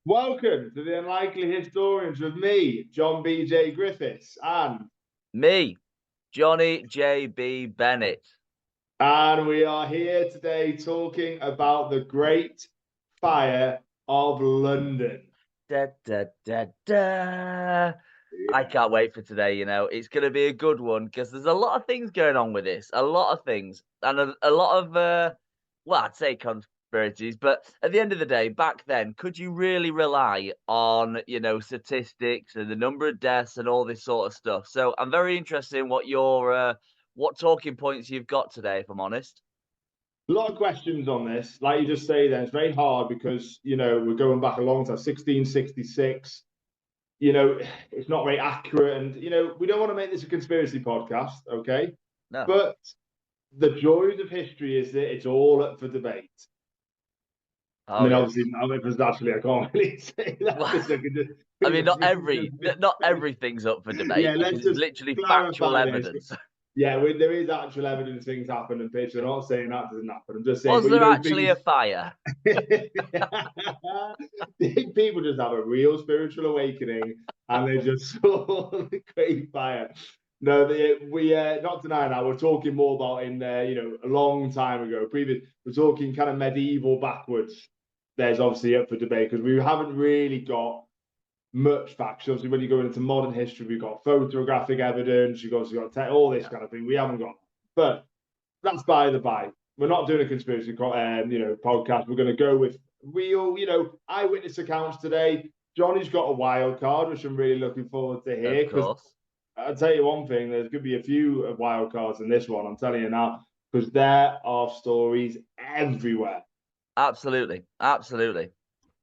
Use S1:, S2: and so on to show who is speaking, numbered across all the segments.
S1: Welcome to the Unlikely Historians with me, John B.J. Griffiths,
S2: Me, Johnny J.B. Bennett.
S1: and we are here today talking about the Great Fire of London.
S2: Da, da, da, da. I can't wait for today. It's going to be a good one because there's a lot of things going on with this, a lot of things, and a lot of, I'd say conspiracies. But at the end of the day, back then, could you really rely on, statistics and the number of deaths and all this sort of stuff? So I'm very interested in what talking points you've got today, if I'm honest.
S1: A lot of questions on this. Like you just say, then it's very hard because we're going back a long time, 1666. It's not very accurate, and we don't want to make this a conspiracy podcast, okay?
S2: No.
S1: But the joys of history is that it's all up for debate. I
S2: Oh
S1: mean,
S2: yeah.
S1: obviously, I can't really say that.
S2: Well, I mean, not everything's up for
S1: Yeah,
S2: debate
S1: let's
S2: because it's
S1: just
S2: literally factual
S1: clarify this.
S2: evidence.
S1: Yeah, there is actual evidence things happen in pitch. I'm not saying that doesn't happen. I'm just saying,
S2: Was
S1: but
S2: there actually a
S1: things.
S2: fire?
S1: People just have a real spiritual awakening and they just saw the great fire. No, we not tonight. Now we're talking more about in a long time ago. We're talking kind of medieval backwards. There's obviously up for debate because we haven't really got much facts. Obviously, when you go into modern history, we've got photographic evidence. You've also got all this kind of thing. We haven't got, but that's by the by. We're not doing a conspiracy, podcast. We're going to go with real, eyewitness accounts today. Johnny's got a wild card, which I'm really looking forward to hear
S2: Of
S1: because
S2: course.
S1: I'll tell you one thing: there's going to be a few wild cards in this one. I'm telling you now because there are stories everywhere.
S2: Absolutely. Absolutely.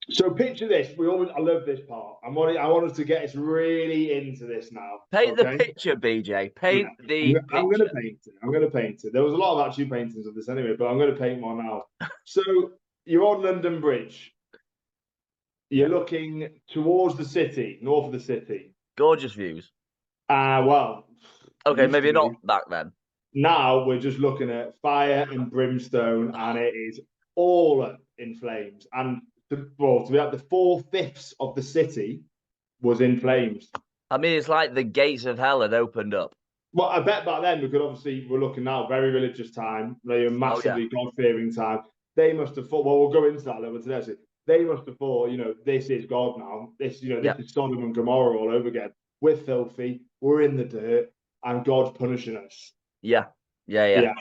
S1: So picture this. I love this part. I want us to get us really into this now.
S2: Paint the
S1: Okay.
S2: picture, BJ.
S1: Yeah.
S2: Paint the
S1: I'm going to
S2: picture.
S1: paint it. I'm going to paint it. There was a lot of actual paintings of this anyway, but I'm going to paint one now. So you're on London Bridge. You're
S2: Yeah.
S1: looking towards the city, north of the city.
S2: Gorgeous views.
S1: Well,
S2: Okay,
S1: used to
S2: maybe
S1: be.
S2: not back then.
S1: Now we're just looking at fire and brimstone, and it is all up in flames. And to be at the 4/5 of the city was in flames.
S2: I mean, it's like the gates of hell had opened up.
S1: Well, I bet back then, because obviously we're looking now, very religious time, very
S2: Oh yeah.
S1: massively God-fearing time. They must have thought, well, we'll go into that level today. So they must have thought, this is God now.
S2: Yeah.
S1: This is Sodom and Gomorrah all over again. We're filthy, we're in the dirt, and God's punishing us.
S2: Yeah. Yeah. Yeah.
S1: Yeah.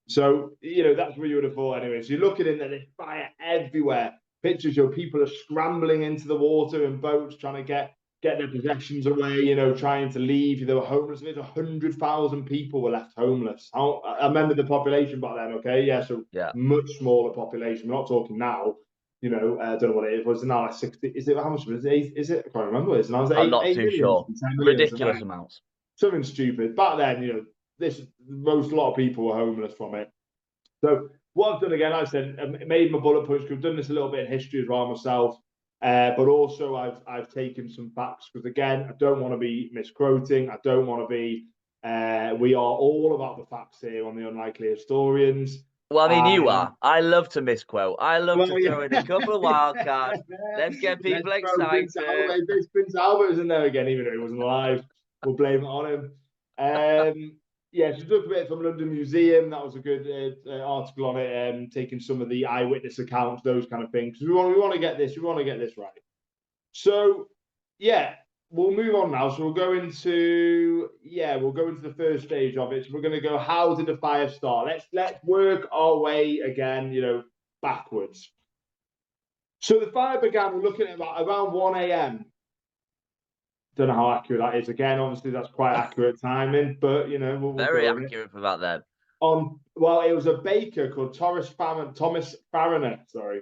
S1: So, that's what you would have thought anyway. So you're looking in there, there's fire everywhere. Pictures show people are scrambling into the water in boats, trying to get their possessions away, trying to leave. They were homeless. There's 100,000 people were left homeless. I remember the population back then, okay? Yeah, so
S2: Yeah.
S1: much smaller population. We're not talking now, I don't know what it is. Was it now like 60? Is it how much? Is it? I can't remember. Is it now? Is it
S2: I'm
S1: 8,
S2: not
S1: 8
S2: too
S1: million?
S2: sure.
S1: 10 million?
S2: Ridiculous amounts.
S1: Something stupid. Back then, a lot of people were homeless from it. So what I've done again, I said, I made my bullet points. I've done this a little bit in history as well myself, but also I've taken some facts because again, I don't want to be misquoting. I don't want to be. We are all about the facts here on the Unlikely Historians.
S2: Well, I mean, you
S1: Um,
S2: are. I love to misquote. I love to
S1: well,
S2: throw in a
S1: yeah.
S2: couple of wild cards. Let's get
S1: Let's
S2: people
S1: throw Prince
S2: excited.
S1: Albert. Prince Albert was in there again, even though he wasn't alive. We'll blame it on him. Yeah, she took a bit from London Museum. That was a good article on it, taking some of the eyewitness accounts, those kind of things. We want to get this. We want to get this right. So, yeah, we'll move on now. So we'll go into the first stage of it. So we're going to go. How did the fire start? Let's work our way again. Backwards. So the fire began. We're looking at about around 1 a.m. Don't know how accurate that is. Again, obviously that's quite accurate timing, but we'll
S2: Very
S1: go with it.
S2: accurate for that then.
S1: It was a baker called Thomas Fariner, sorry,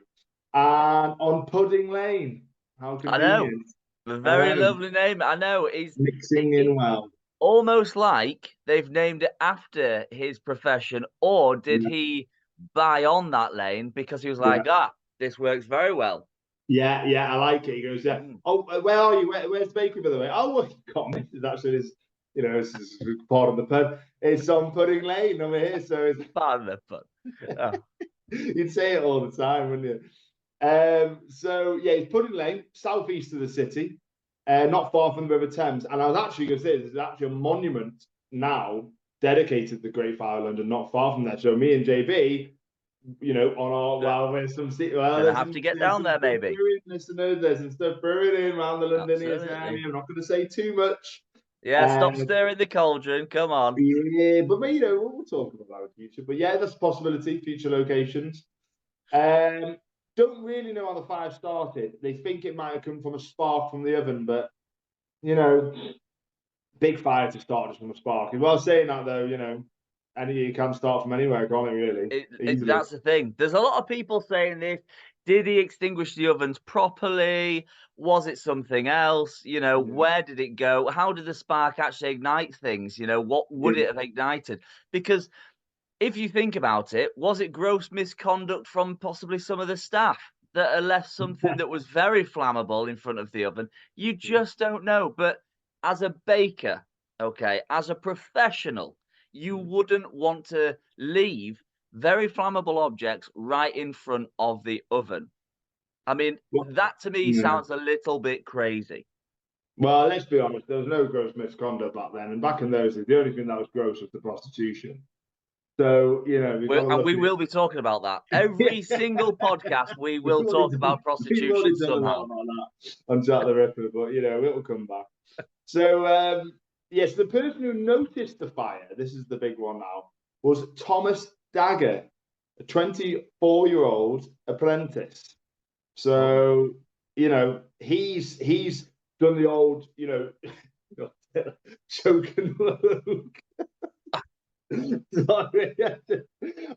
S1: and on Pudding Lane. How
S2: I know.
S1: convenient.
S2: A
S1: I
S2: very
S1: know.
S2: lovely name. I know.
S1: Mixing in
S2: It's
S1: well.
S2: almost like they've named it after his profession, or did
S1: Yeah,
S2: he buy on that lane because he was
S1: yeah,
S2: like, this works very well.
S1: yeah. I like it. He goes, yeah.
S2: Mm.
S1: Oh, where are you? Where's the bakery, by the way? Oh, well, God, this is actually this is part of the pub. It's on Pudding Lane over here, so it's
S2: Pardon the pun. Oh,
S1: you'd say it all the time, wouldn't you? So yeah, it's Pudding Lane, southeast of the city, not far from the River Thames. And I was actually going to say there's actually a monument now dedicated to the Great Fire of London, not far from there. So me and JB, on our there's some
S2: Gonna have to get down there, maybe.
S1: Listeners, there's some stuff brewing in around the Londonians
S2: Absolutely.
S1: area. I'm not going to say too much.
S2: Yeah, stop stirring the cauldron. Come on.
S1: Yeah, but we'll talk about the future. But yeah, that's a possibility. Future locations. Don't really know how the fire started. They think it might have come from a spark from the oven, but big fire to start just from a spark. Well, saying that though, you can start from anywhere, can't it? Really,
S2: that's the thing. There's a lot of people saying this. Did he extinguish the ovens properly? Was it something else? Where did it go? How did the spark actually ignite things? What would it have ignited? Because if you think about it, was it gross misconduct from possibly some of the staff that had left something that was very flammable in front of the oven? You just don't know. But as a baker, okay, as a professional, you wouldn't want to leave very flammable objects right in front of the oven. I mean, that to me sounds a little bit crazy.
S1: Well, let's be honest, there was no gross misconduct back then. And back in those days, the only thing that was gross was the prostitution. So,
S2: we will be talking about that. Every single podcast, we will talk about prostitution somehow.
S1: On Jack the Ripper, but, it'll come back. So, yes, the person who noticed the fire, this is the big one now, was Thomas Dagger, a 24-year-old apprentice. So, he's done the old, choke and woke. Sorry,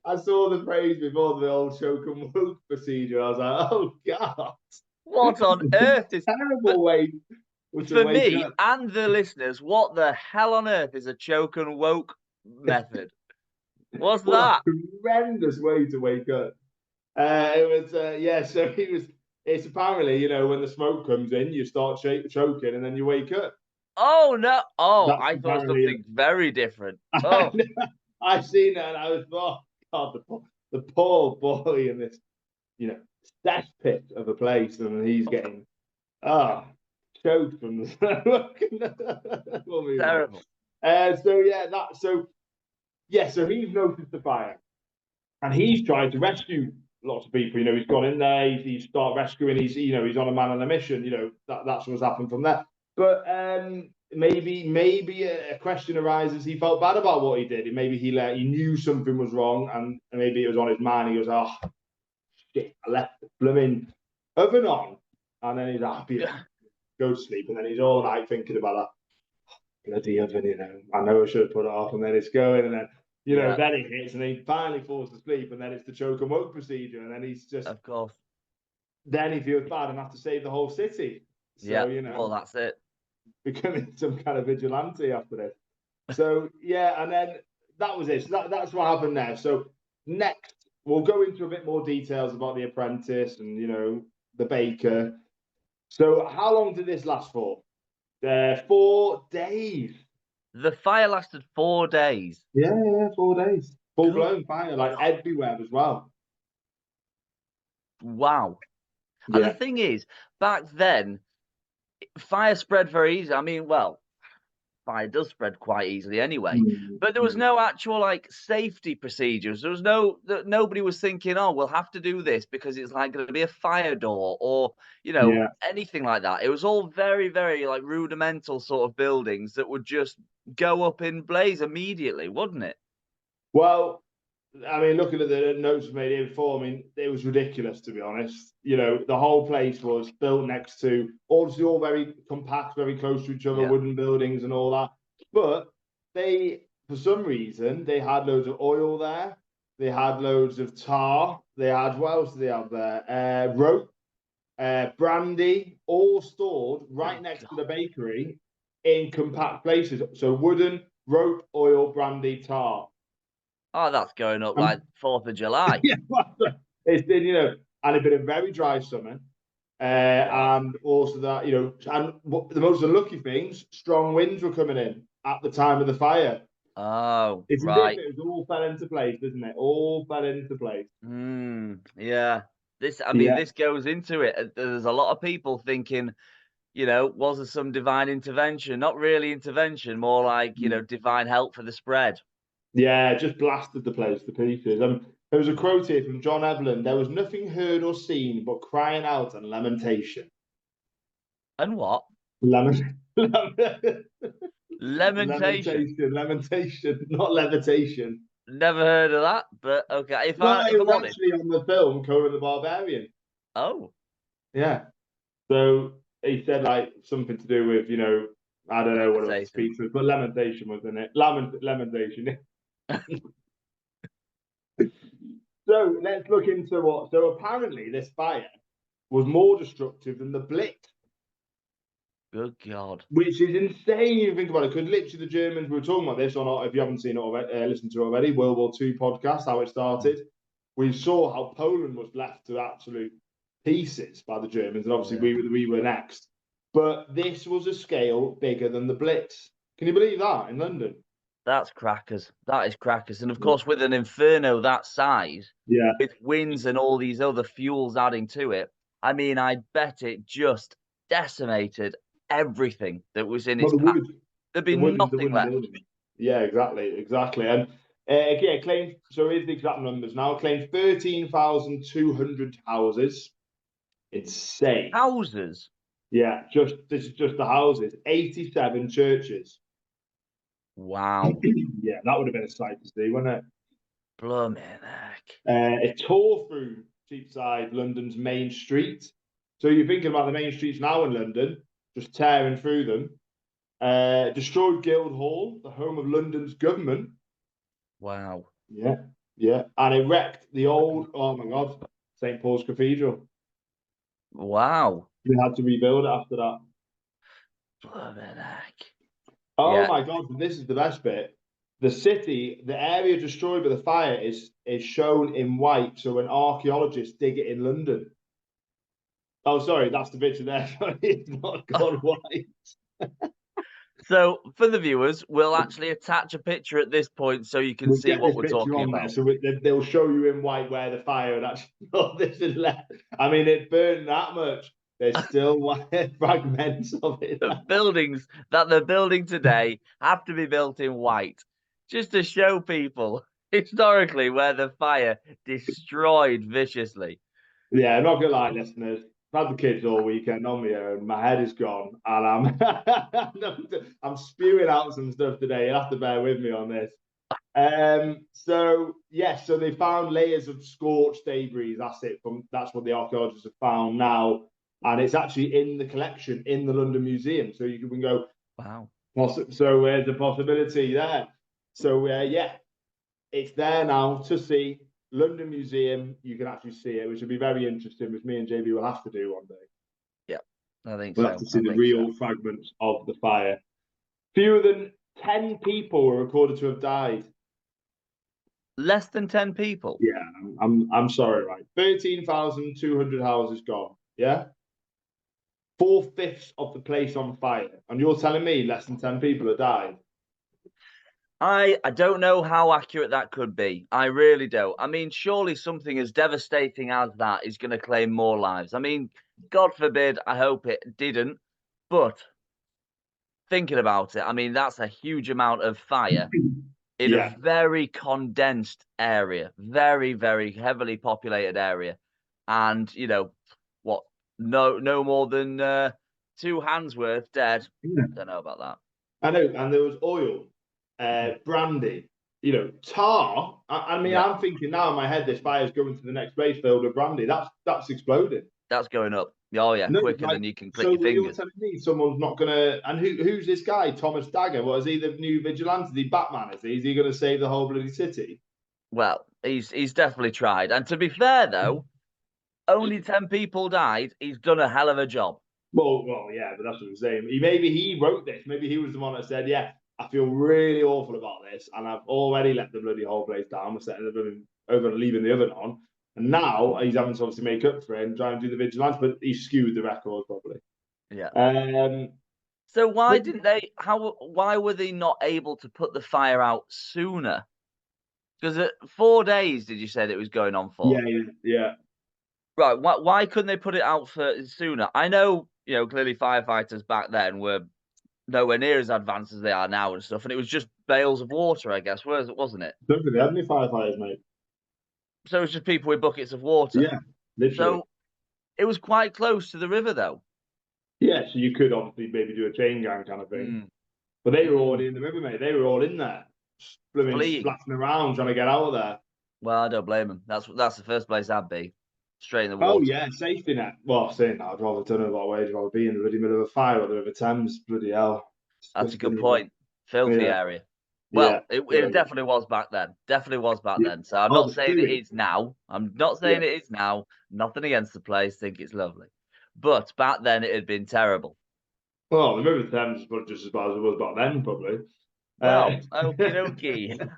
S1: I saw the phrase before, the old choke and woke procedure. I was like, oh God.
S2: What on earth is
S1: terrible way
S2: for me and the listeners? What the hell on earth is a choke and woke method? What's that?
S1: Horrendous way to wake up. It was so it's apparently, when the smoke comes in, you start choking and then you wake up.
S2: Oh no! Oh, I thought something very different. Oh,
S1: I've seen that, and I was, oh God, the poor boy in this, cesspit of a place, and he's getting choked from the smoke.
S2: Terrible.
S1: So he's noticed the fire, and he's trying to rescue lots of people. He's gone in there, he's started rescuing. He's on a man on a mission. That's what's happened from there. But maybe a question arises. He felt bad about what he did. Maybe he knew something was wrong, and maybe it was on his mind. He goes, "Oh shit, I left the blooming oven on," and then he's happy, go to sleep, and then he's all night thinking about that bloody oven. I know I should have put it off, and then it's going, and then then it hits, and he finally falls asleep, and then it's the choke and woke procedure, and then he's just,
S2: of course,
S1: then he feels bad and has to save the whole city. So,
S2: well, that's it.
S1: Becoming some kind of vigilante after this. So and then that was it. So that's what happened there. So next, we'll go into a bit more details about the apprentice and the baker. So how long did this last for? 4 days.
S2: The fire lasted 4 days.
S1: Yeah, 4 days. Full blown fire, like everywhere as well.
S2: Wow. Yeah. And the thing is, back then, fire spread very easily. I mean, well, fire does spread quite easily anyway. But there was no actual safety procedures. There was nobody was thinking, oh, we'll have to do this because it's going to be a fire door or anything like that. It was all very, very rudimental sort of buildings that would just go up in blaze immediately, wouldn't it?
S1: Well, I mean, looking at the notes made here before, I mean, it was ridiculous, to be honest. The whole place was built next to, obviously all very compact, very close to each other, wooden buildings and all that. But for some reason, they had loads of oil there. They had loads of tar. They had, what else did they have there? Rope, brandy, all stored right next to the bakery in compact places. So wooden, rope, oil, brandy, tar.
S2: Oh, that's going up like 4th of July.
S1: Yeah, it's been, and it's been a very dry summer. And also that, and the most unlucky things, strong winds were coming in at the time of the fire.
S2: Oh, right.
S1: It all fell into place, isn't it? All fell into place.
S2: Yeah. This goes into it. There's a lot of people thinking, was there some divine intervention? Not really intervention, more like, divine help for the spread.
S1: Yeah, it just blasted the place to pieces. There was a quote here from John Evelyn. There was nothing heard or seen but crying out and lamentation.
S2: And what?
S1: Lamentation, not levitation.
S2: Never heard of that, but okay. If
S1: No,
S2: I'm
S1: it was
S2: honest.
S1: actually on the film Conan the Barbarian.
S2: Oh.
S1: Yeah. So he said like something to do with, I don't know what the speech was, but lamentation was in it. Lamentation. So let's look into what. So apparently this fire was more destructive than the Blitz.
S2: Good God.
S1: Which is insane. You think about it, because literally the Germans, we were talking about this on, if you haven't seen it already, listened to it already, World War II podcast, how it started. We saw how Poland was left to absolute pieces by the Germans, and obviously we were next. But this was a scale bigger than the Blitz. Can you believe that in London?
S2: That's crackers. That is crackers. And of course, with an inferno that size, with winds and all these other fuels adding to it, I mean, I bet it just decimated everything that was in its path. There'd be nothing left.
S1: Yeah, exactly. And claims, so here's the exact numbers now, claims 13,200 houses. Insane.
S2: Houses?
S1: Yeah, this is just the houses. 87 churches.
S2: Wow.
S1: Yeah, that would have been a sight to see, wouldn't it?
S2: Blimey heck.
S1: It tore through Cheapside, London's main street. So you're thinking about the main streets now in London, just tearing through them. Destroyed Guildhall, the home of London's government.
S2: Wow.
S1: Yeah. And it wrecked the old, oh my God, St. Paul's Cathedral.
S2: Wow.
S1: We had to rebuild it after that.
S2: Blimey heck.
S1: Oh my God, this is the best bit. The city, the area destroyed by the fire is shown in white. So when archaeologists dig it in London. Oh, sorry, that's the picture there. It's not gone white.
S2: So for the viewers, we'll actually attach a picture at this point so you can see what we're talking about.
S1: So they'll show you in white where the fire had actually got this and left. I mean, it burned that much. There's still fragments of it.
S2: The buildings that they're building today have to be built in white, just to show people historically where the fire destroyed viciously.
S1: Yeah, I'm not gonna lie, listeners. I've had the kids all weekend on my own. My head is gone, and I'm spewing out some stuff today. You'll have to bear with me on this. So they found layers of scorched debris. That's what the archaeologists have found now. And it's actually in the collection in the London Museum. So you can go,
S2: wow.
S1: So there's a possibility there. So, it's there now to see. London Museum, you can actually see it, which will be very interesting, which me and JB will have to do one day.
S2: Yeah, I think
S1: we'll have to see the real fragments of the fire. Fewer than 10 people were recorded to have died.
S2: Less than 10 people?
S1: Yeah, I'm sorry, right? 13,200 houses gone. Yeah? 4/5 of the place on fire. And you're telling me less than 10 people have died?
S2: I don't know how accurate that could be. I really don't. I mean, surely something as devastating as that is going to claim more lives. I mean, God forbid, I hope it didn't. But thinking about it, I mean, that's a huge amount of fire in a very condensed area, very, very heavily populated area. And, no more than 2 hands worth dead. Don't know about that.
S1: I know. And there was oil. Brandy, tar. I mean, I'm thinking now in my head, this fire's going to the next place filled with brandy. That's exploding.
S2: That's going up. Oh yeah, quicker than you can click your fingers.
S1: You're telling me someone's not gonna? And who's this guy, Thomas Dagger? What is he, the new vigilante? The Batman? Is he going to save the whole bloody city?
S2: Well, he's definitely tried. And to be fair though, only 10 people died. He's done a hell of a job.
S1: Well, yeah, but that's what I'm saying. Maybe he wrote this. Maybe he was the one that said, "Yeah, I feel really awful about this, and I've already let the bloody whole place down. We're setting the building over and leaving the oven on, and now he's having to obviously make up for it and try and do the vigilance, but he skewed the record probably."
S2: Yeah. So why didn't they? Why were they not able to put the fire out sooner? Because 4 days, did you say it was going on for?
S1: Yeah.
S2: Right. Why couldn't they put it out for sooner? I know, clearly firefighters back then were nowhere near as advanced as they are now and stuff, and it was just bales of water, I guess, wasn't it?
S1: Don't think they had any firefighters, mate.
S2: So it was just people with buckets of water.
S1: Yeah, literally.
S2: So it was quite close to the river, though.
S1: Yeah, so you could obviously maybe do a chain gang kind of thing.
S2: Mm.
S1: But they were already in the river, mate. They were all in there, blooming
S2: Fleeing.
S1: splashing around, trying to get out of there.
S2: Well, I don't blame them. That's the first place I'd be, straight in the
S1: Oh
S2: water.
S1: yeah, safety net. Well, saying that, I'd rather don't know what way I'd rather be in the bloody middle of a fire or the River Thames. Bloody hell.
S2: That's a good
S1: Disgusting.
S2: point. Filthy
S1: Yeah,
S2: area.
S1: yeah,
S2: Well, it
S1: yeah.
S2: definitely was back then. Definitely was back
S1: Yeah.
S2: then. So I'm
S1: Oh,
S2: not
S1: the
S2: saying it
S1: sewage.
S2: is now. I'm not
S1: Yeah.
S2: saying it is now. Nothing against the place. Think it's lovely. But back then it had been terrible.
S1: Well, the River Thames is probably just as bad as it was back then, probably.
S2: Well, okie dokie.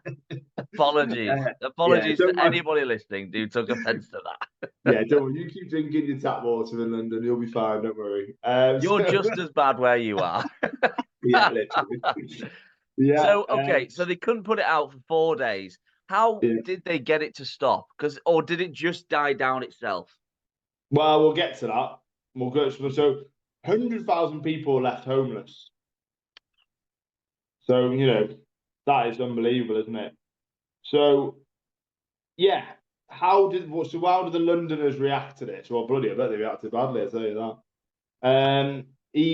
S2: Apologies.
S1: Yeah,
S2: Apologies
S1: don't
S2: to
S1: mind.
S2: anybody listening who took offence to that.
S1: Yeah, don't worry. You keep drinking your tap water in London, you'll be fine. Don't worry.
S2: You're just as bad where you are.
S1: Yeah, literally. Yeah.
S2: So, okay, so they couldn't put it out for 4 days. How
S1: Yeah.
S2: did they get it to stop? Or did it just die down itself?
S1: Well, we'll get to that. We'll go. So, 100,000 people left homeless. So, that is unbelievable, isn't it? So, yeah. How did the Londoners react to this? Well, bloody, I bet they reacted badly, I'll tell you that.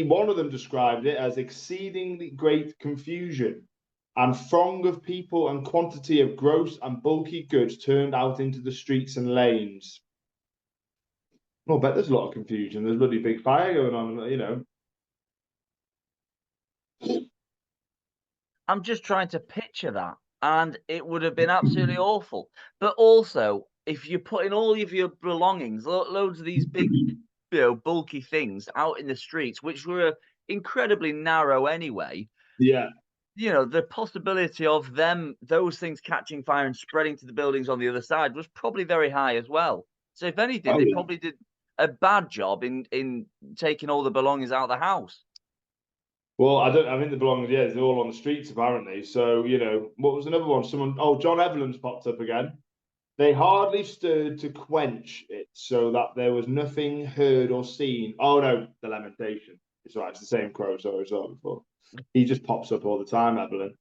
S1: One of them described it as exceedingly great confusion and throng of people and quantity of gross and bulky goods turned out into the streets and lanes. Well, I bet there's a lot of confusion. There's a bloody big fire going on,
S2: I'm just trying to picture that, and it would have been absolutely awful. But also, if you're putting all of your belongings, loads of these big, bulky things out in the streets, which were incredibly narrow anyway,
S1: Yeah.
S2: the possibility of those things catching fire and spreading to the buildings on the other side was probably very high as well. So if anything,
S1: Oh,
S2: they
S1: yeah.
S2: probably did a bad job in taking all the belongings out of the house.
S1: Well, I think the belongings, yeah, they're all on the streets apparently. So, what was another one? John Evelyn's popped up again. They hardly stirred to quench it, so that there was nothing heard or seen. Oh no, the lamentation. It's right, it's the same crow, so I saw before. He just pops up all the time, Evelyn.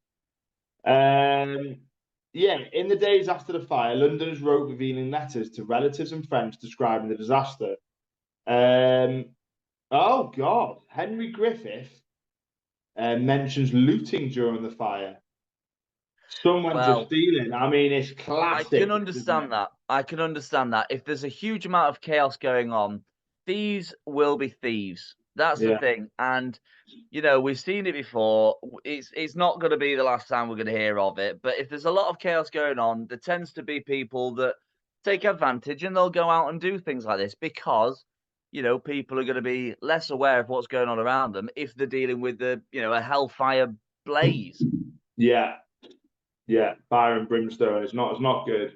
S1: Yeah, in the days after the fire, Londoners wrote revealing letters to relatives and friends describing the disaster. Oh God, Henry Griffith mentions looting during the fire. Someone just
S2: Well,
S1: stealing. I mean, it's
S2: I
S1: classic,
S2: can
S1: isn't it?
S2: understand that. I can understand that. If there's a huge amount of chaos going on, thieves will be thieves. That's the
S1: Yeah.
S2: thing. And we've seen it before. It's not going to be the last time we're going to hear of it. But if there's a lot of chaos going on, there tends to be people that take advantage and they'll go out and do things like this because people are going to be less aware of what's going on around them if they're dealing with a hellfire blaze.
S1: Yeah. Yeah. Fire and brimstone. It's not good.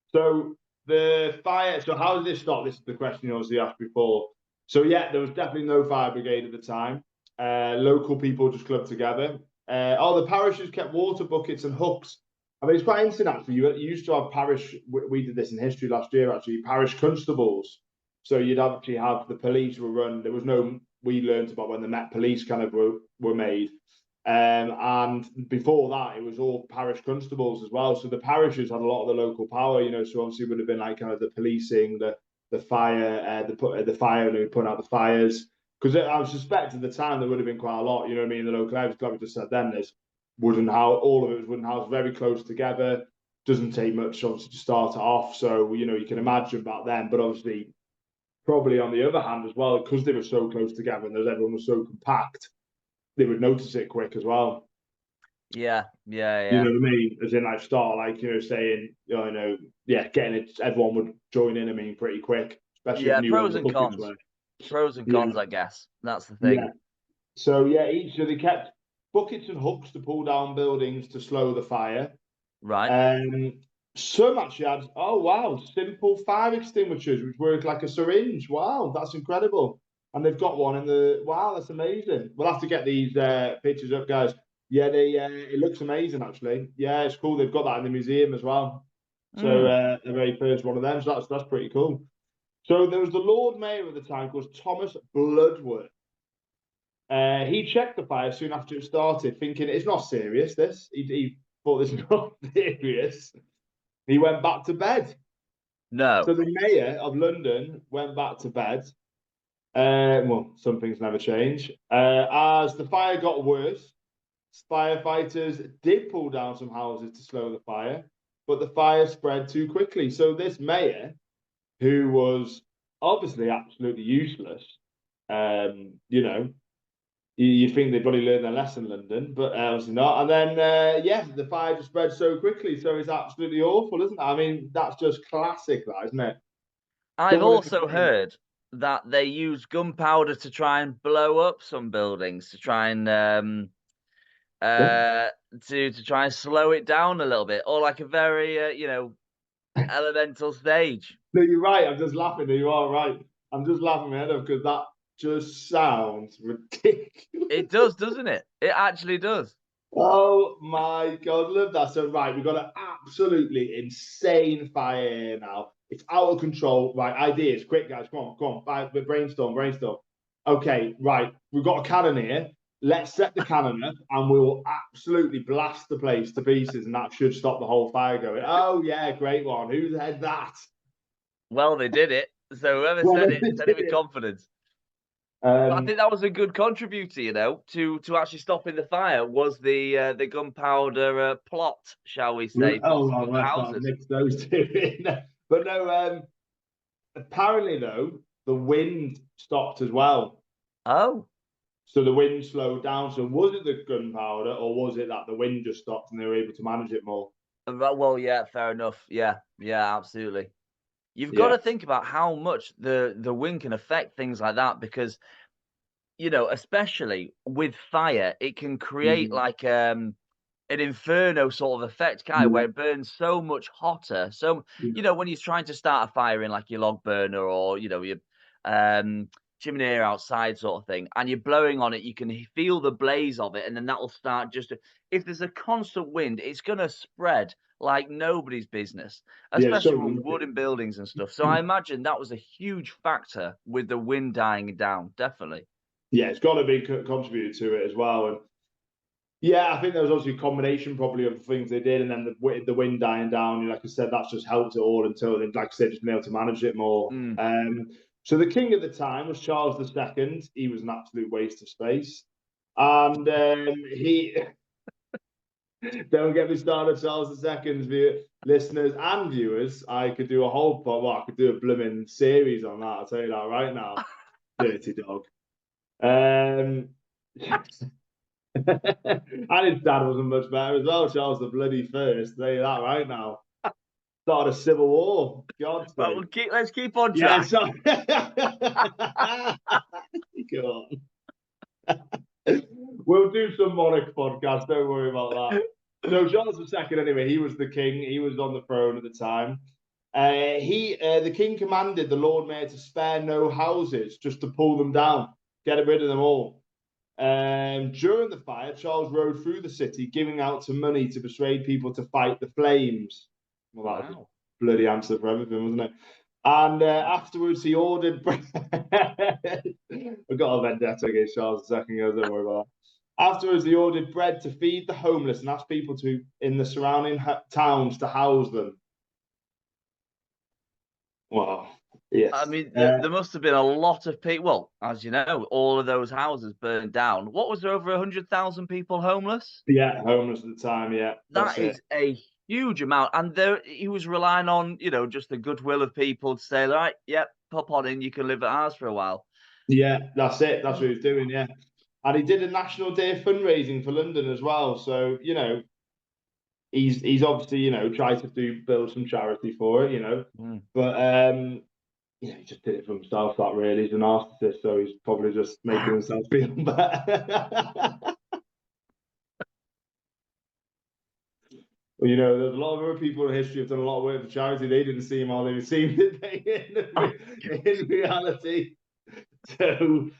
S1: So the fire. So how did this start? This is the question you obviously asked before. So yeah, there was definitely no fire brigade at the time. Local people just clubbed together. The parishes kept water buckets and hooks. I mean, it's quite interesting actually. You used to have parish. We did this in history last year. Actually, parish constables. So you'd actually have the police were run. There was no. We learned about when the Met Police kind of were made. And before that, it was all parish constables as well. So the parishes had a lot of the local power, So obviously, it would have been like kind of the policing, the fire, the fire, and putting out the fires. Because I suspect at the time there would have been quite a lot. You know what I mean? The local areas, like we just said, then there's wooden house. All of it was wooden house, very close together. Doesn't take much obviously to start it off. So you can imagine back then. But obviously, probably on the other hand as well, because they were so close together and everyone was so compact, they would notice it quick as well.
S2: Yeah.
S1: You know what I mean? As in, like, start, like, saying, getting it, everyone would join in, I mean, pretty quick, especially if
S2: Yeah,
S1: knew where
S2: pros
S1: the
S2: and
S1: buckets
S2: cons.
S1: were.
S2: Pros and
S1: Yeah.
S2: cons, I guess. That's the
S1: Yeah.
S2: thing.
S1: So, so they kept buckets and hooks to pull down buildings to slow the fire.
S2: Right.
S1: Some actually had, oh, wow, simple fire extinguishers, which work like a syringe. Wow, that's incredible. And they've got one wow, that's amazing. We'll have to get these pictures up, guys. Yeah, it looks amazing, actually. Yeah, it's cool. They've got that in the museum as well. So the very first one of them. So that's pretty cool. So there was the Lord Mayor at the time called Thomas Bloodworth. He checked the fire soon after it started, thinking it's not serious. He thought this was not serious. He went back to bed.
S2: No.
S1: So the mayor of London went back to bed. Well, some things never change. As the fire got worse, firefighters did pull down some houses to slow the fire, but the fire spread too quickly. So this mayor, who was obviously absolutely useless, you know, you'd think they'd probably learned their lesson, London, but obviously not. And then, yeah, the fire just spread so quickly. So it's absolutely awful, isn't it? I mean, that's just classic, that, isn't it?
S2: I've
S1: Someone
S2: also heard that they use gunpowder to try and blow up some buildings to try and to try and slow it down a little bit, or like a very elemental stage.
S1: No, you're right. I'm just laughing. You are right. I'm just laughing my head off because that just sounds ridiculous.
S2: It does, doesn't it? It actually does.
S1: Oh my God, love that. So, right, we've got an absolutely insane fire here now. It's out of control. Right, ideas, quick, guys. Come on. Brainstorm. Okay, right, we've got a cannon here. Let's set the cannon up and we'll absolutely blast the place to pieces, and that should stop the whole fire going. Oh, yeah, great one. Who had that?
S2: Well, they did it. So whoever said it with confidence. I think that was a good contributor, to actually stopping the fire was the gunpowder plot, shall we say?
S1: Oh, well, let's not mix those two in. But no, apparently though, the wind stopped as well.
S2: Oh,
S1: so the wind slowed down. So was it the gunpowder, or was it that the wind just stopped and they were able to manage it more?
S2: well, yeah, fair enough. Yeah, absolutely. You've got
S1: Yeah.
S2: to think about how much the wind can affect things like that because, especially with fire, it can create like an inferno sort of effect, where it burns so much hotter. So, when you're trying to start a fire in like your log burner or, your chimney outside sort of thing, and you're blowing on it, you can feel the blaze of it, and then that will start if there's a constant wind, it's going to spread like nobody's business, especially with wooden buildings and stuff. So I imagine that was a huge factor with the wind dying down, definitely.
S1: Yeah, it's got to be contributed to it as well. And yeah, I think there was also a combination probably of things they did, and then the wind dying down. Like I said, that's just helped it all until, like I said, just been able to manage it more. So the king at the time was Charles II. He was an absolute waste of space, and he. Don't get me started, Charles II's listeners and viewers. I could do a whole I could do a blooming series on that. I'll tell you that right now. Dirty dog. And his dad wasn't much better as well. Charles the bloody first. Tell you that right now. Started a civil war. God.
S2: Well, let's keep on track.
S1: Go on. We'll do some monarch podcast. Don't worry about that. So Charles II, anyway, he was the king. He was on the throne at the time. The king commanded the Lord Mayor to spare no houses, just to pull them down, get rid of them all. During the fire, Charles rode through the city, giving out some money to persuade people to fight the flames. Well, that was a bloody answer for everything, wasn't it? And afterwards, he ordered. I've got a vendetta against Charles II. Don't worry about that. Afterwards, he ordered bread to feed the homeless and asked people in the surrounding towns to house them. Wow. Yes.
S2: I mean, there must have been a lot of people. Well, as you know, all of those houses burned down. What was there, over 100,000 people homeless?
S1: Yeah, homeless at the time. Yeah,
S2: that is a huge amount, and he was relying on just the goodwill of people to say, right, yep, pop on in, you can live at ours for a while.
S1: Yeah, that's it. That's what he was doing. Yeah, and he did a National Day of fundraising for London as well. So he's obviously tried to build some charity for it. But he just did it for himself. That really, he's a narcissist, so he's probably just making himself feel better. Well, there's a lot of other people in history who've done a lot of work for charity. They didn't seem all they seemed, did they? In reality. So,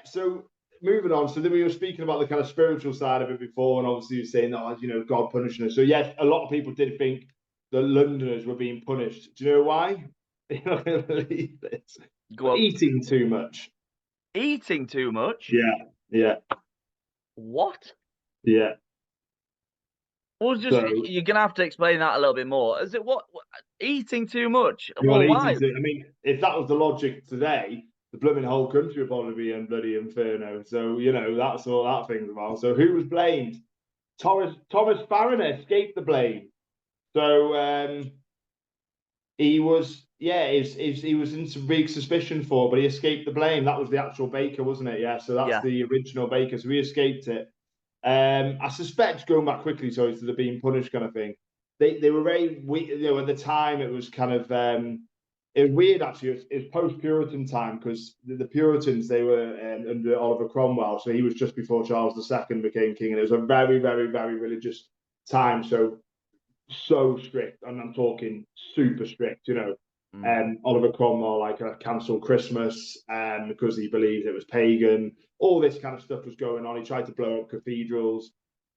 S1: So moving on. So then we were speaking about the kind of spiritual side of it before, and obviously you're saying that, God punishing us. So yes, a lot of people did think that Londoners were being punished. Do you know why? You're not going to believe this.
S2: Go on.
S1: Eating too much.
S2: Eating too much?
S1: Yeah, yeah,
S2: What?
S1: yeah.
S2: Well, just
S1: So,
S2: you're gonna have to explain that a little bit more. Is it what eating too much?
S1: well,
S2: Well,
S1: eating
S2: why?
S1: too. I mean, if that was the logic today, the blooming whole country would probably be in bloody inferno. So, that's all that thing's about. So, who was blamed? Thomas Fariner escaped the blame. So, he was, yeah, he was in some big suspicion for, but he escaped the blame. That was the actual baker, wasn't it? Yeah. So that's
S2: Yeah.
S1: the original baker. So he escaped it. I suspect going back quickly, so to the being punished kind of thing. They were very, at the time it was kind of it was weird actually. It was post Puritan time because the Puritans they were under Oliver Cromwell, so he was just before Charles II became king, and it was a very very very religious time. So strict, and I'm talking super strict. Oliver Cromwell cancelled Christmas because he believed it was pagan. All this kind of stuff was going on. He tried to blow up cathedrals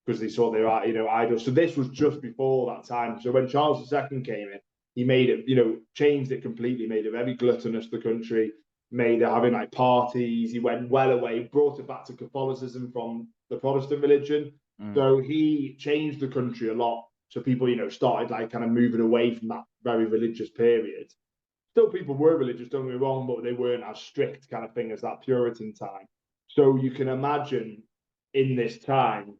S1: because they thought they were idols. So this was just before that time. So when Charles II came in, he made it, changed it completely, made it very gluttonous, the country, made it having like parties. He went well away, brought it back to Catholicism from the Protestant religion. So he changed the country a lot. So people, started like kind of moving away from that very religious period. Still, people were religious, don't get me wrong, but they weren't as strict kind of thing as that Puritan time. So you can imagine in this time,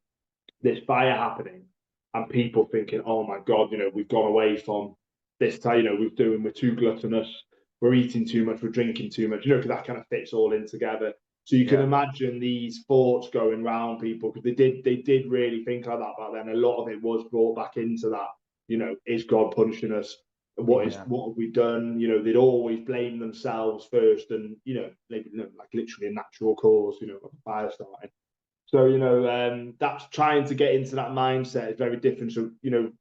S1: this fire happening and people thinking, oh my God, we've gone away from this time, we're too gluttonous, we're eating too much, we're drinking too much, because that kind of fits all in together. So you can imagine these thoughts going round people because they did really think like that back then. A lot of it was brought back into that. Is God punishing us? What have we done? They'd always blame themselves first, and maybe like literally a natural cause. Of a fire starting. So that's trying to get into that mindset is very different. So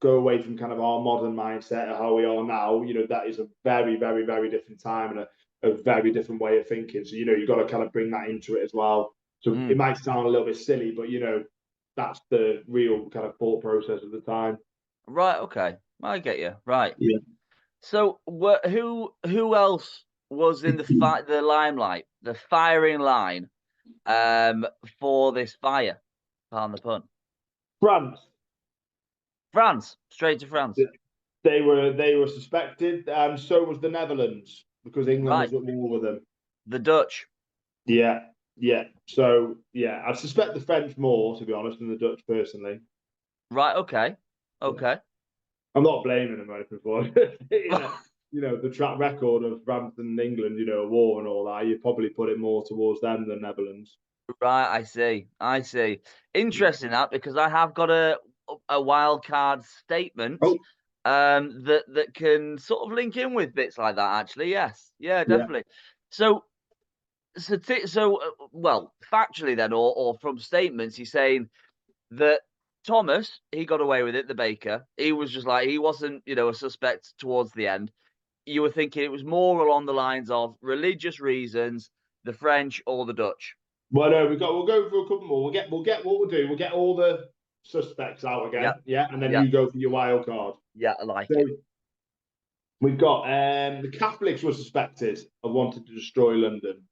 S1: go away from kind of our modern mindset of how we are now. That is a very very very different time and a very different way of thinking. So you've got to kind of bring that into it as well. So it might sound a little bit silly, but that's the real kind of thought process of the time.
S2: Right. Okay. I get you. Right.
S1: Yeah.
S2: So, who else was in the limelight, the firing line, for this fire? Pardon the pun.
S1: France.
S2: France, straight to France.
S1: They were suspected, and so was the Netherlands because England was at war with them.
S2: The Dutch.
S1: Yeah, yeah. So yeah, I suspect the French more, to be honest, than the Dutch personally.
S2: Right. Okay. Okay.
S1: I'm not blaming them for the track record of France and England, a war and all that. You probably put it more towards them than Netherlands.
S2: Right. I see. I see. Interesting that because I have got a wild card statement.
S1: Oh.
S2: That can sort of link in with bits like that. Actually, yes, yeah, definitely. Yeah. Well, factually then, or from statements, he's saying that Thomas, he got away with it, the baker. He was just like, he wasn't, a suspect towards the end. You were thinking it was more along the lines of religious reasons, the French or the Dutch.
S1: Well, no, we'll go for a couple more. We'll get what we'll do. We'll get all the suspects out again, and then you go for your wild card.
S2: Yeah, I like it.
S1: We've got the Catholics were suspected of wanting to destroy London.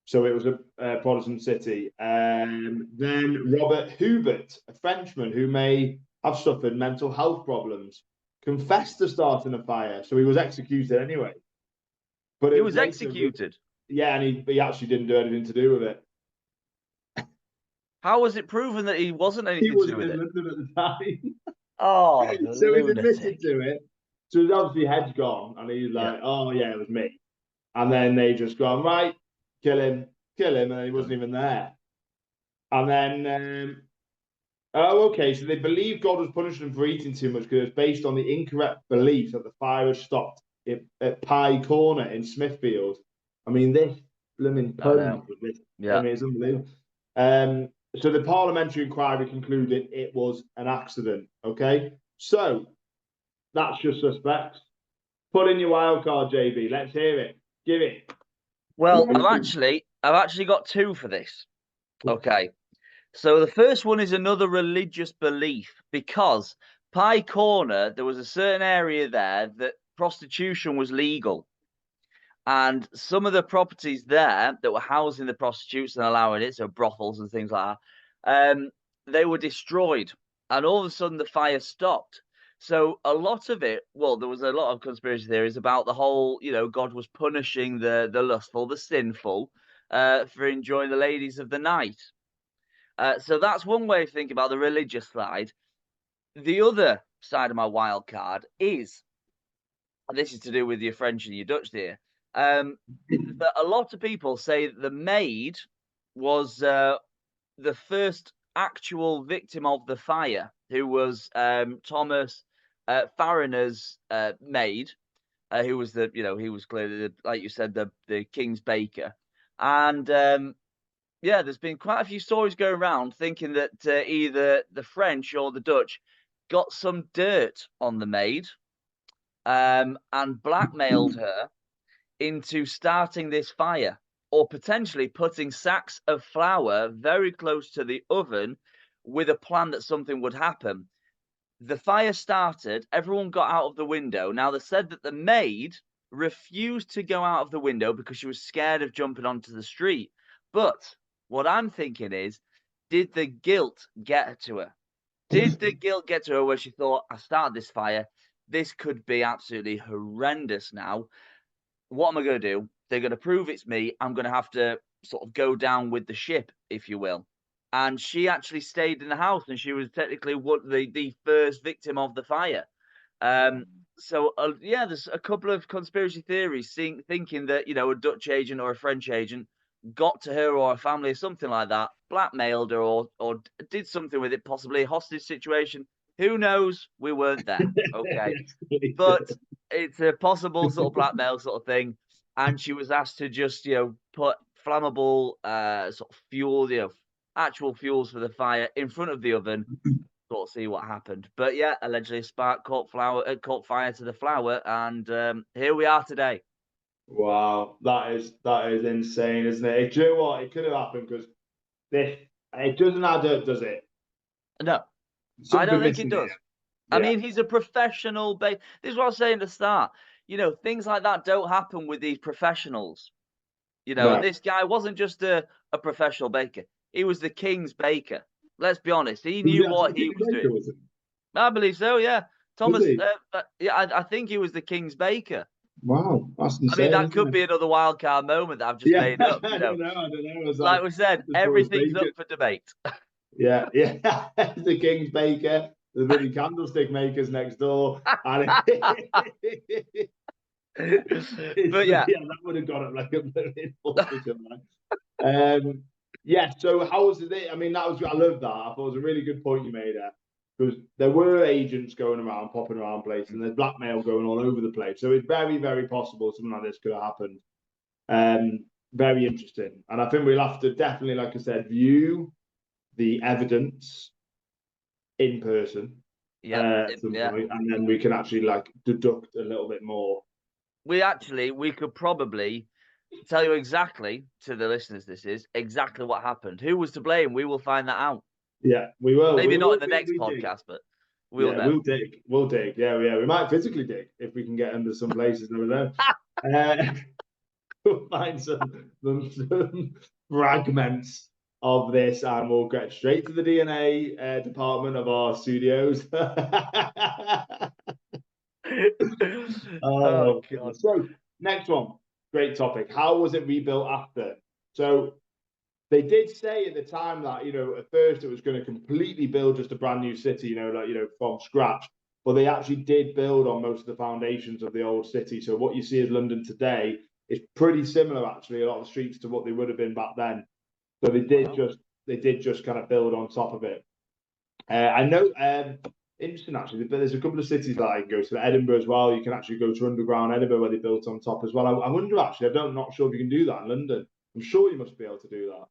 S1: So it was a Protestant city. Then Robert Hubert, a Frenchman who may have suffered mental health problems, confessed to starting a fire. So he was executed anyway.
S2: But he was executed?
S1: Yeah, and he actually didn't do anything to do with it.
S2: How was it proven that he wasn't anything to do with it?
S1: He wasn't in London at the time.
S2: Oh,
S1: so he's admitted to it. So his obviously head's gone, and he's like, "Oh yeah, it was me." And then they just gone, right, kill him, and he wasn't even there. And then, okay, so they believe God was punishing them for eating too much because it's based on the incorrect belief that the fire was stopped at Pye Corner in Smithfield. I mean, this blooming pun.
S2: Yeah.
S1: I mean, it's unbelievable. So the parliamentary inquiry concluded it was an accident. Okay, so that's your suspects. Put in your wild card, JB. Let's hear it. Give it.
S2: Well, I've actually got two for this. Okay. So the first one is another religious belief because Pye Corner, there was a certain area there that prostitution was legal. And some of the properties there that were housing the prostitutes and allowing it, so brothels and things like that, they were destroyed. And all of a sudden, the fire stopped. So a lot of it, well, there was a lot of conspiracy theories about the whole, God was punishing the lustful, the sinful, for enjoying the ladies of the night. So that's one way of thinking about the religious side. The other side of my wild card is, and this is to do with your French and your Dutch there, that a lot of people say that the maid was the first actual victim of the fire, who was Thomas Farriner's maid, who was he was clearly, like you said, the king's baker. And yeah, there's been quite a few stories going around thinking that either the French or the Dutch got some dirt on the maid and blackmailed her into starting this fire, or potentially putting sacks of flour very close to the oven with a plan that something would happen. The fire started, everyone got out of the window. Now, they said that the maid refused to go out of the window because she was scared of jumping onto the street. But what I'm thinking is, did the guilt get to her? Did the guilt get to her where she thought, I started this fire, this could be absolutely horrendous now. What am I going to do? They're going to prove it's me. I'm going to have to sort of go down with the ship, if you will. And she actually stayed in the house, and she was technically the first victim of the fire. So yeah, there's a couple of conspiracy theories thinking that a Dutch agent or a French agent got to her or a family or something like that, blackmailed her or did something with it, possibly a hostage situation. Who knows? We weren't there. Okay. But it's a possible sort of blackmail sort of thing. And she was asked to just, put flammable sort of fuel, actual fuels for the fire in front of the oven, sort of see what happened. But yeah, allegedly a spark caught fire to the flour, and here we are today.
S1: Wow, that is insane, isn't it? Do you know what? It could have happened because it doesn't add up, does it?
S2: No, I don't think it does. I mean, he's a professional. This is what I was saying at the start. Things like that don't happen with these professionals.
S1: No.
S2: And this guy wasn't just a professional baker. He was the king's baker. Let's be honest. He knew what he was doing. I believe so, yeah. Thomas, yeah, I think he was the king's baker.
S1: Wow, that's insane.
S2: I mean, that could be another wild card moment that I've just made up.
S1: I don't know.
S2: Like we said, everything's up for debate.
S1: Yeah. The king's baker, the bloody candlestick makers next door. And
S2: but yeah,
S1: that would have got it like a yeah. So how was it? I mean, I love that. I thought it was a really good point you made there, because there were agents going around, popping around places, and there's blackmail going all over the place. So it's very, very possible something like this could have happened. Very interesting, and I think we'll have to definitely, like I said, view the evidence in person. At some point, and then we can actually deduct a little bit more.
S2: We could probably tell you exactly, to the listeners, this is exactly what happened. Who was to blame? We will find that out.
S1: Yeah, we will.
S2: Maybe not in the next podcast, but we'll know.
S1: We'll dig. Yeah. We might physically dig if we can get under some places. Never know. We'll find some fragments of this, and we'll get straight to the DNA department of our studios. Oh God. So next one, great topic. How was it rebuilt after? So they did say at the time that at first it was going to completely build just a brand new city, from scratch. But they actually did build on most of the foundations of the old city. So what you see as London today is pretty similar, actually, a lot of the streets to what they would have been back then. So they did just kind of build on top of it. I know. Interesting, actually, but there's a couple of cities that I can go to. Edinburgh as well. You can actually go to underground Edinburgh, where they built on top as well. I wonder, actually, I'm not sure if you can do that in London. I'm sure you must be able to do that.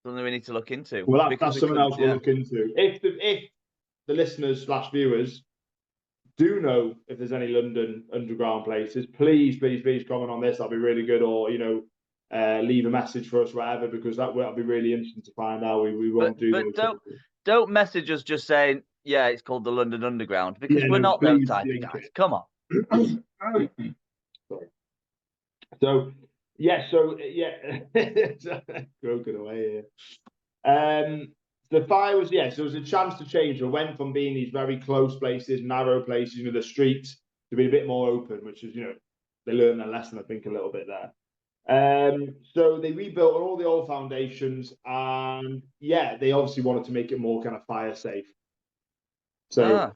S2: Something we need to look into.
S1: Well, that's something else we'll look into. If the listeners / viewers do know if there's any London underground places, please comment on this. That'd be really good. Or leave a message for us, whatever, because that'll be really interesting to find out. We won't do.
S2: But don't message us just saying, yeah, it's called the London Underground, because we're not those type of guys. Come on.
S1: So broken away here. The fire was, so it was a chance to change. It went from being these very close places, narrow places, the streets, to be a bit more open, which is, they learned their lesson, I think, a little bit there. So they rebuilt all the old foundations, and they obviously wanted to make it more kind of fire safe. So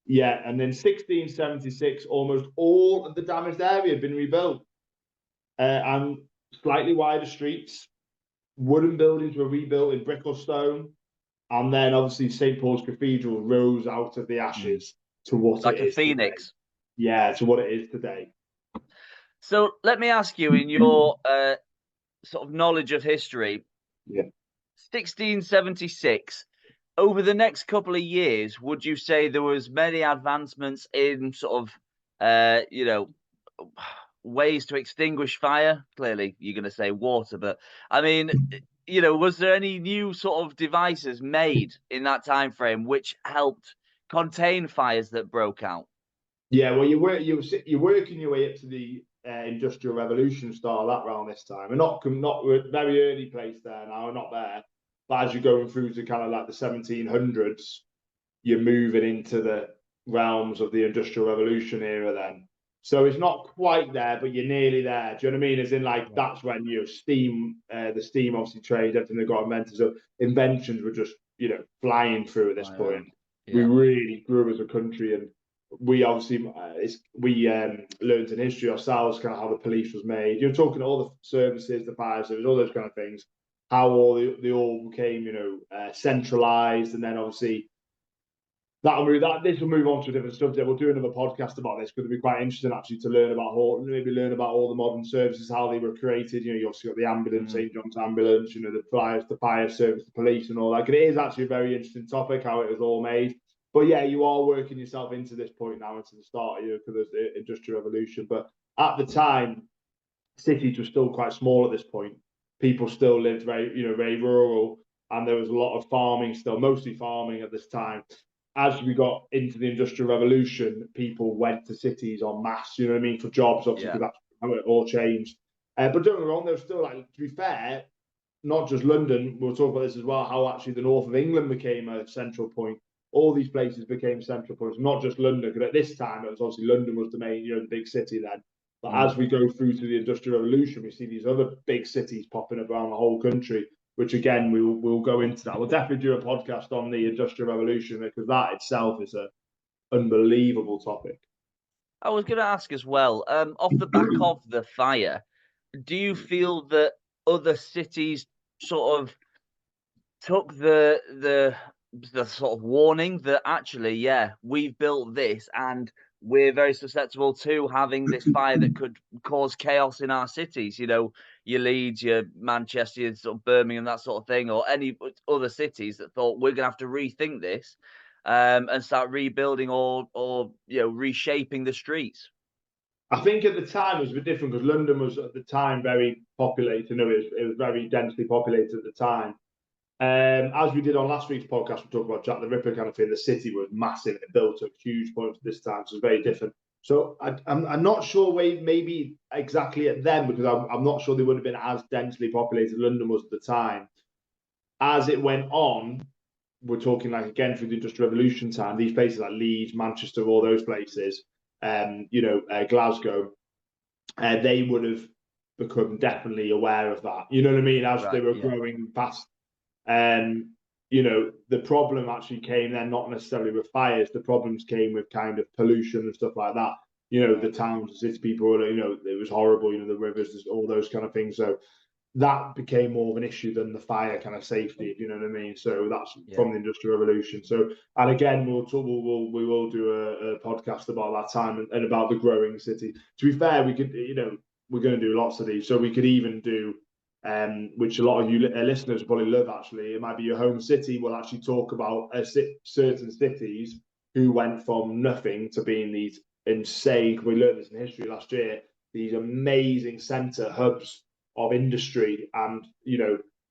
S1: and then 1676, almost all of the damaged area had been rebuilt, and slightly wider streets. Wooden buildings were rebuilt in brick or stone, and then obviously St. Paul's Cathedral rose out of the ashes to what
S2: like
S1: it is
S2: a phoenix.
S1: Today. Yeah, to what it is today.
S2: So let me ask you, in your sort of knowledge of history, 1676. Over the next couple of years, would you say there was many advancements in sort of, ways to extinguish fire? Clearly, you're going to say water, but I mean, was there any new sort of devices made in that time frame which helped contain fires that broke out?
S1: Yeah, well, you're working your way up to the Industrial Revolution style that around this time, and not very early place there now, not there. But as you're going through to kind of like the 1700s, you're moving into the realms of the Industrial Revolution era then. So it's not quite there, but you're nearly there. Do you know what I mean? As in, like, that's when steam, the steam obviously trade, everything that got invented. So inventions were just, flying through at this point. Yeah. We really grew as a country, and we obviously learned in history ourselves kind of how the police was made. You're talking all the services, the fire service, all those kind of things. How they all became, centralized, and then obviously this will move on to a different subject. We'll do another podcast about this because it'll be quite interesting actually to learn about all the modern services, how they were created. You obviously got the ambulance, St. John's ambulance, the fire service, the police, and all that. And it is actually a very interesting topic how it was all made. But yeah, you are working yourself into this point now, into the start of because there's the Industrial Revolution. But at the time, cities were still quite small at this point. People still lived very rural, and there was a lot of farming still, mostly farming at this time. As we got into the Industrial Revolution, people went to cities en masse, you know what I mean, for jobs, obviously, because that's how it all changed. But don't get me wrong, there's still, to be fair, not just London, we'll talk about this as well, how actually the north of England became a central point. All these places became central points, not just London, because at this time, it was obviously London was the main, the big city then. But as we go through to the Industrial Revolution, we see these other big cities popping up around the whole country, which again, we'll go into that. We'll definitely do a podcast on the Industrial Revolution because that itself is an unbelievable topic.
S2: I was going to ask as well, off the back of the fire, do you feel that other cities sort of took the sort of warning that actually, we've built this and we're very susceptible to having this fire that could cause chaos in our cities, your Leeds, your Manchester, your sort of Birmingham, that sort of thing, or any other cities that thought we're going to have to rethink this and start rebuilding or reshaping the streets?
S1: I think at the time it was a bit different because London was at the time very populated. It was very densely populated at the time. As we did on last week's podcast, we talked about Jack the Ripper kind of thing. The city was massive. It built up huge points at this time, so it's very different. So I'm not sure maybe exactly at them because I'm not sure they would have been as densely populated. London was at the time. As it went on, we're talking like again through the Industrial Revolution time. These places like Leeds, Manchester, all those places, Glasgow, they would have become definitely aware of that. You know what I mean? As they were growing fast. The problem actually came then not necessarily with fires. The problems came with kind of pollution and stuff like that. The towns, the city people, it was horrible. The rivers, all those kind of things. So that became more of an issue than the fire kind of safety. You know what I mean? So that's from the Industrial Revolution. So, and again, we will do a podcast about that time and about the growing city. To be fair, we could, we're going to do lots of these. So we could even do. Which a lot of you listeners probably love, actually. It might be your home city. We'll actually talk about certain cities who went from nothing to being these insane, we learned this in history last year, these amazing centre hubs of industry. And,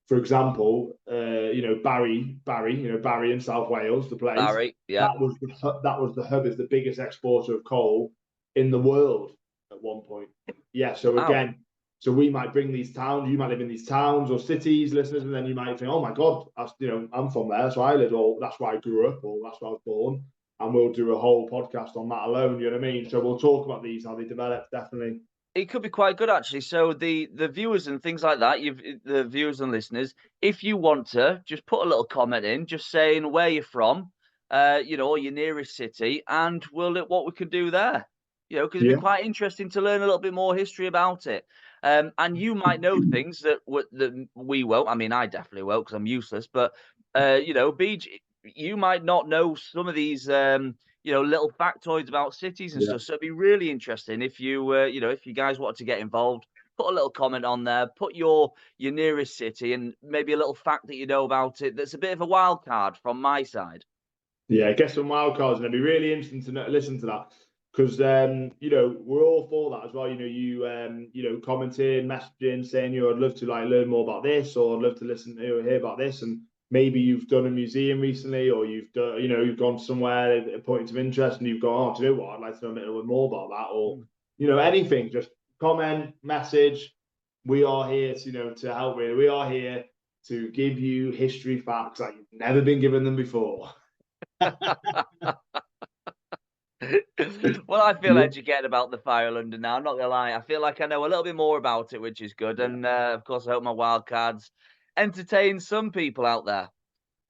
S1: for example, Barry in South Wales, the place,
S2: Barry,
S1: that was the hub, is the biggest exporter of coal in the world at one point. Yeah, so again, So we might bring these towns, you might live in these towns or cities, listeners, and then you might think, oh my God, that's, I'm from there, so I live, or that's where I grew up, or that's where I was born. And we'll do a whole podcast on that alone, you know what I mean? So we'll talk about these, how they develop, definitely.
S2: It could be quite good, actually. So the viewers and things like that, the viewers and listeners, if you want to, just put a little comment in, just saying where you're from, or your nearest city, and we'll look what we can do there. Because it'd be quite interesting to learn a little bit more history about it. And you might know things that we won't. I mean, I definitely won't because I'm useless. But BJ, you might not know some of these. Little factoids about cities and stuff. So it'd be really interesting if you, if you guys wanted to get involved, put a little comment on there, put your nearest city and maybe a little fact that you know about it. That's a bit of a wild card from my side.
S1: Yeah, get some wild cards, and it'd be really interesting to listen to that because we're all for that as well. Commenting, messaging, saying I'd love to learn more about this, or I'd love to listen, hear about this, and maybe you've done a museum recently, or you've done, you've gone somewhere at points of interest, and you've gone, do you know what? I'd like to know a bit more about that, or anything. Just comment, message. We are here to help. Really, we are here to give you history facts that you've never been given them before.
S2: Well, I feel educated about the Fire of London now. I'm not gonna lie. I feel like I know a little bit more about it, which is good. And of course, I hope my wildcards entertain some people out there.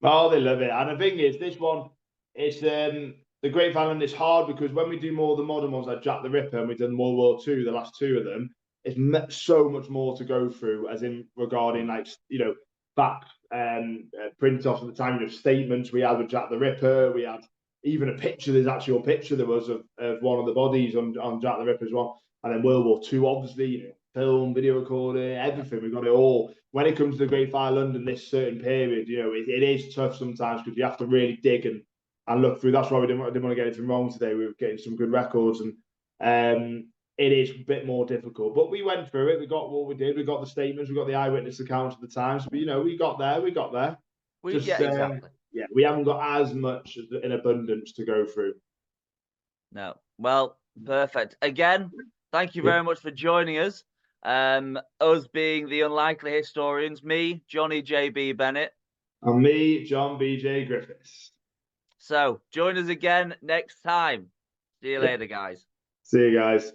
S1: Oh, they love it. And the thing is, this one, it's the Great Fire of London. It's hard because when we do more of the modern ones like Jack the Ripper, and we've done World War II, the last two of them, it's so much more to go through, as in regarding back print off at the time, statements we had with Jack the Ripper. We had even a picture. There's actually a picture there was of one of the bodies on Jack the Ripper as well. And then World War II, obviously, film, video recording, everything. We've got it all. When it comes to the Great Fire of London, this certain period, it is tough sometimes because you have to really dig and look through. That's why we didn't want to get anything wrong today. We were getting some good records, and it is a bit more difficult. But we went through it. We got what we did. We got the statements. We got the eyewitness accounts of the times. But we got there. We got there.
S2: Exactly.
S1: We haven't got as much in abundance to go through.
S2: No. Well, perfect. Again, thank you very much for joining us. Us being the Unlikely Historians, me, Johnny J.B. Bennett.
S1: And me, John B.J. Griffiths.
S2: So, join us again next time. See you later, guys.
S1: See you guys.